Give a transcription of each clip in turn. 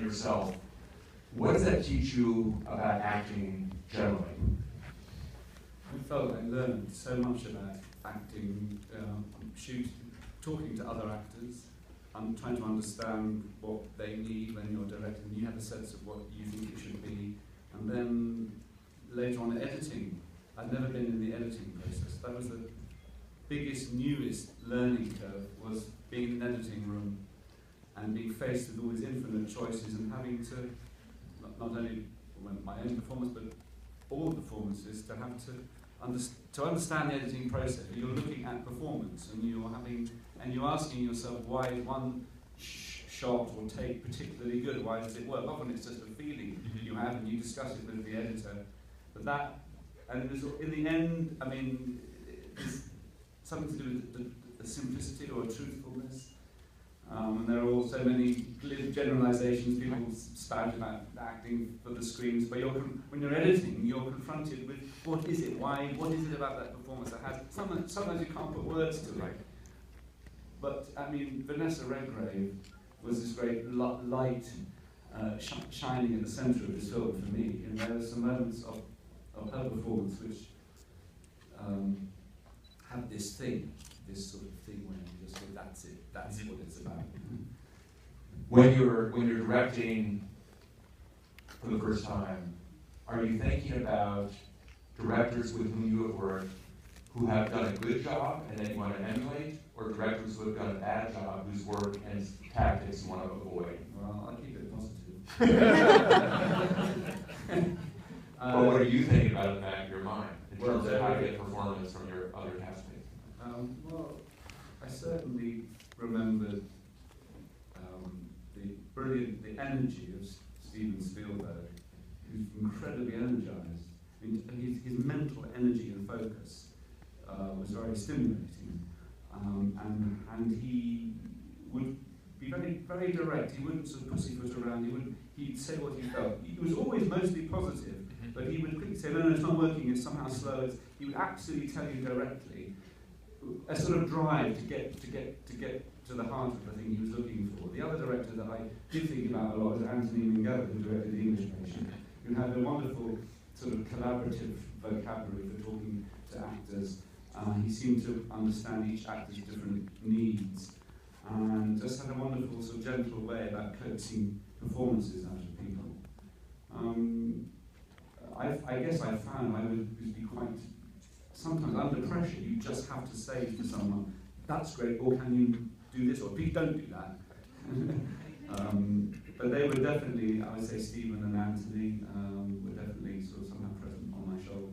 yourself, what does that teach you about acting generally? I felt I learned so much about acting, talking to other actors, and trying to understand what they need when you're directing. You have a sense of what you think it should be, and then later on editing. I'd never been in the editing process. That was the biggest, newest learning curve, was being in an editing room and being faced with all these infinite choices and having to, not only my own performance, but all performances, to have to understand the editing process. You're looking at performance and you're asking yourself, why is one shot or take particularly good? Why does it work? Often it's just a feeling you have and you discuss it with the editor. But that, and it was, in the end, I mean, it's something to do with the simplicity or truthfulness. And there are also many generalizations people spout about acting for the screens, but when you're editing, you're confronted with what is it, why, what is it about that performance that has, sometimes you can't put words to it. But, I mean, Vanessa Redgrave was this great light shining at the centre of this film for me, and there were some moments of her performance which had this sort of thing where you just say, that's it, that's what it's about. When you're directing for the first time, are you thinking about directors with whom you have worked who have done a good job and then you want to emulate, or directors who have done a bad job whose work and tactics you want to avoid? Well, I'll keep it positive. But what are you thinking about in the back of your mind in terms of how to get performance from your other castmates? Well, I certainly remembered the energy of Steven Spielberg, who's incredibly energized. I mean, his mental energy and focus was very stimulating, and he would be very, very direct. He wouldn't sort of pussyfoot around. He'd say what he felt. He was always mostly positive, but he would quickly say, no, it's not working. It's somehow slow. He would absolutely tell you directly. A sort of drive to get to the heart of the thing he was looking for. The other director that I did think about a lot was Anthony Minghella, who directed The English Patient, who had a wonderful sort of collaborative vocabulary for talking to actors. He seemed to understand each actor's different needs, and just had a wonderful sort of gentle way about coaxing performances out of people. I guess I found I would be quite, sometimes under pressure, you just have to say to someone, that's great, or can you do this, or please don't do that. But they were definitely, I would say Stephen and Anthony were definitely sort of somehow present on my shoulder.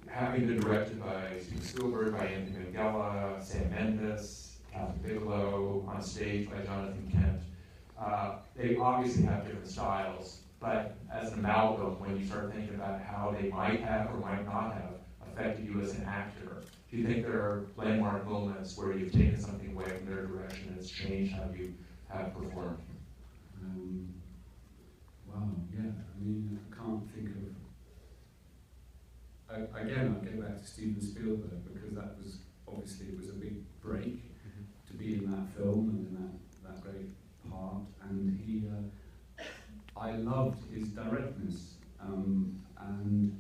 Having been directed by Steven Spielberg, by Anthony Minghella, Sam Mendes, Catherine Bigelow, on stage by Jonathan Kent, they obviously have different styles, but as an amalgam, when you start thinking about how they might have or might not have affected you as an actor, do you think there are landmark moments where you've taken something away from their direction and it's changed how you have performed? Wow, yeah, I mean, I can't think of... Again, I'll go back to Steven Spielberg, because that was, obviously, it was a big break to be in that film and in that great part, and he, I loved his directness, and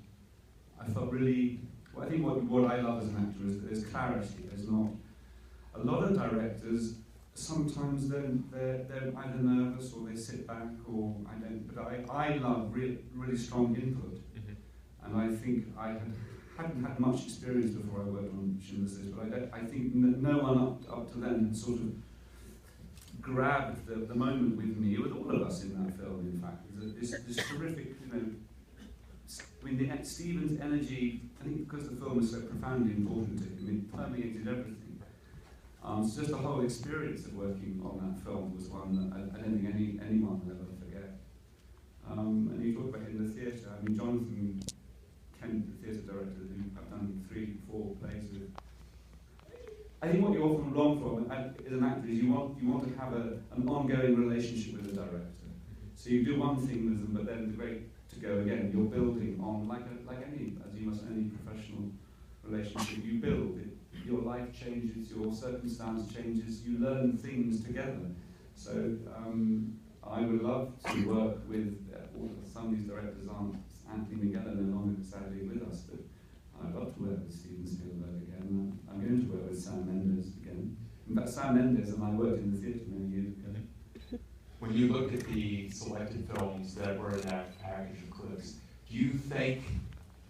I felt really, well, I think what I love as an actor is that there's clarity. There's not, a lot of directors, sometimes they're either nervous or they sit back, or I don't, but I love really strong input. And I think I hadn't had much experience before I worked on Schindler's List, but I think no one up to then had sort of grabbed the moment with me, with all of us in that film, in fact. This terrific, you know, I mean, Stephen's energy, I think because the film is so profoundly important to him, it permeated everything. So just the whole experience of working on that film was one that I don't think anyone will ever forget. And you talk about in the theatre, I mean, Jonathan Kent, the theatre director, who I've done 3-4 plays with. I think what you often long for as an actor is you want to have an ongoing relationship with the director. So you do one thing with them, but then it's great to go again. You're building on, like any, as you must, any professional relationship, you build. Your life changes, your circumstance changes, you learn things together. So I would love to work with some of these directors. Aren't Anthony Miguel no longer sadly with us, but I'd love to work with Steven Spielberg again. I'm going to work with Sam Mendes again. In fact, Sam Mendes and I worked in the theatre many years ago. When you look at the selected films that were in that package of clips, do you think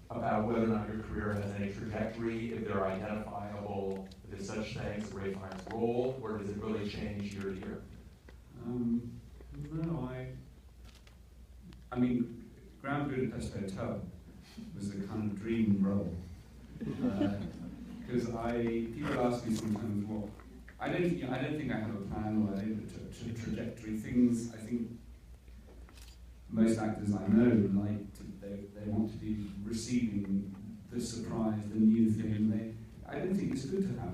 about whether or not your career has any trajectory, if they're identifiable, if there's such things as Ray Fiennes' role, or does it really change year to year? No, I mean, Grand Budapest Hotel was a kind of dream role. Because people ask me sometimes, well, I don't think I have a plan or a trajectory. Things, I think most actors I know they want to be receiving the surprise, the new thing. I don't think it's good to have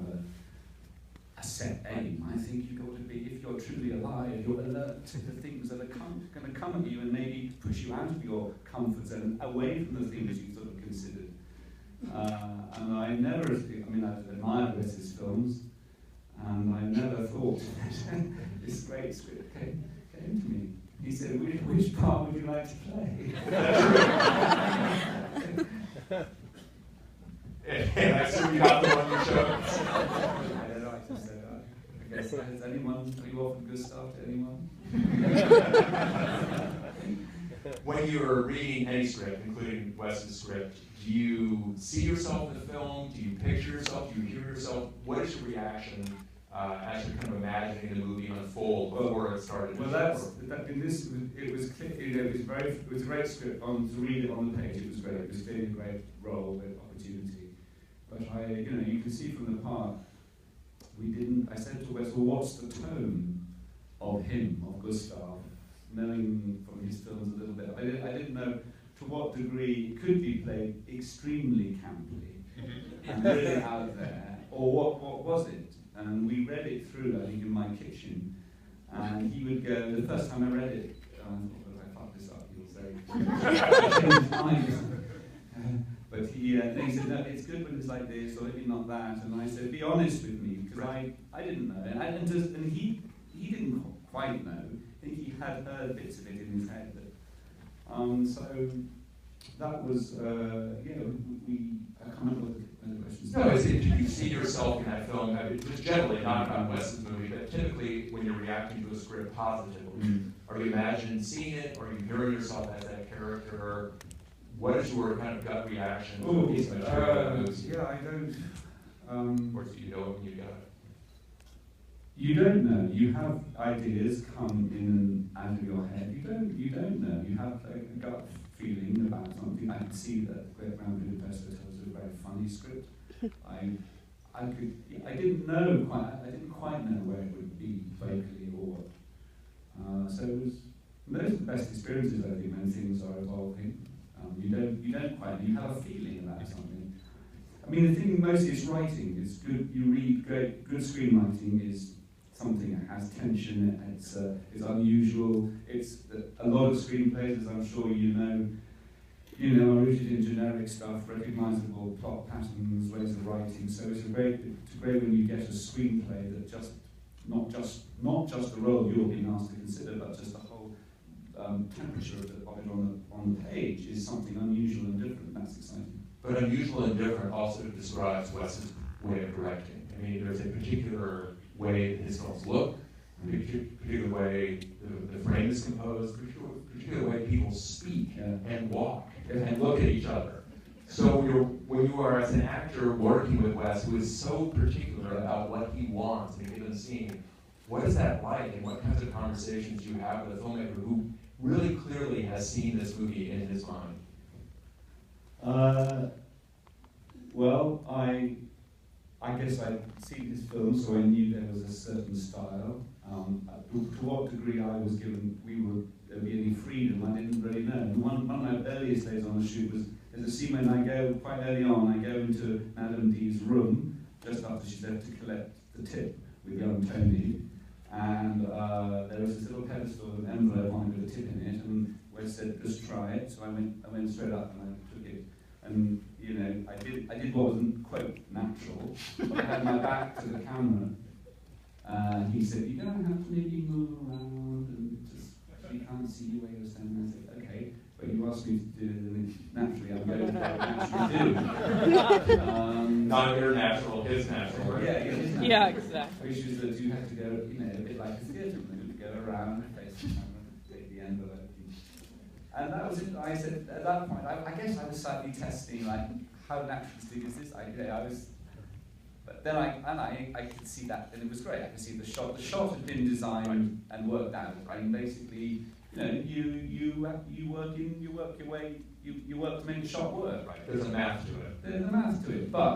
a set aim. I think you've got to be, if you're truly alive, you're alert to the things that are going to come at you and maybe push you out of your comfort zone, away from the things you sort of considered. And I I've admired Wes's films, and I never thought this great script came to me. He said, which part would you like to play? And I assume you got the one you chose. I don't know, I just said, I guess, has anyone, are you offered good stuff to anyone? When you're reading any script, including Wes's script, do you see yourself in the film? Do you picture yourself? Do you hear yourself? What is your reaction as you're kind of imagining the movie unfold before it started? Well, it was a great script. To read it on the page, it was great. It was clearly a great role, great opportunity. But you can see from the part, I said to Wes, well, what's the tone of him, of Gustav, knowing from his films a little bit. I didn't know to what degree it could be played extremely camply and really out there, or what was it? And we read it through, I think, in my kitchen, and he would go, the first time I read it, I thought, if I fuck this up, he'll say, change his mind. But he said, no, it's good when it's like this, or maybe not that. And I said, be honest with me, because I didn't know. And he didn't quite know. I think he had heard bits of it in his head. So that was, I can't remember what the question is. No, do you see yourself in that film? It's generally not about Wes's movie, but typically when you're reacting to a script positively, are you imagining seeing it, or are you hearing yourself as that character? What is your kind of gut reaction to a piece of material that moves you? Yeah, I don't. Or do you know it when you got it? You don't know. You have ideas come in and out of your head. You don't know. You have a gut feeling about something. I could see that Great Grand Budapest Hotel was a very funny script. I didn't quite know where it would be vocally or what. So it was those are the best experiences, I think, when things are evolving. You don't quite. You have a feeling about something. I mean, the thing mostly is writing. It's good. You read good screenwriting is something that has tension. It's unusual. It's a lot of screenplays, as I'm sure you know, are rooted in generic stuff, recognizable plot patterns, ways of writing. So it's great when you get a screenplay that just not just the role you're being asked to consider, but just the whole temperature of it on the page is something unusual and different. That's exciting. But unusual and different also describes Wes's way of directing. I mean, there's a particular way that his films look, a particular way the frame is composed, a particular way people speak and walk and look at each other. So when you are, as an actor, working with Wes, who is so particular about what he wants in a given scene, what is that like, and what kinds of conversations do you have with a filmmaker who really clearly has seen this movie in his mind? Well, I guess I'd seen his film, so I knew there was a certain style. To what degree I was given, there'd be any freedom, I didn't really know. And one of my earliest days on the shoot was, there's a scene when I go, quite early on, I go into Madame D's room, just after she's left to collect the tip with young Tony. And there was this little pedestal with an envelope on it with a tip in it, and Wes said, just try it. So I went straight up and I took it. And I did what wasn't, quote, natural. I had my back to the camera. He said, you're going to have to maybe move around and just actually can't see where you're standing. I said, okay, but you asked me to do it, and naturally I'm going to naturally do. Not your natural, his natural, right? Yeah, his natural. Yeah, exactly. Which is that you have to go, you know, a bit like a theatre room, go around, face the camera, take the envelope. And that was it. I said, at that point, I guess I was slightly testing, like, how naturalistic is this? I was, but then I could see that, and it was great. I could see the shot. The shot had been designed and worked out. And basically, you know, you work your way, you work to make the shot work. Right. There's a math to it. There's a math to it, but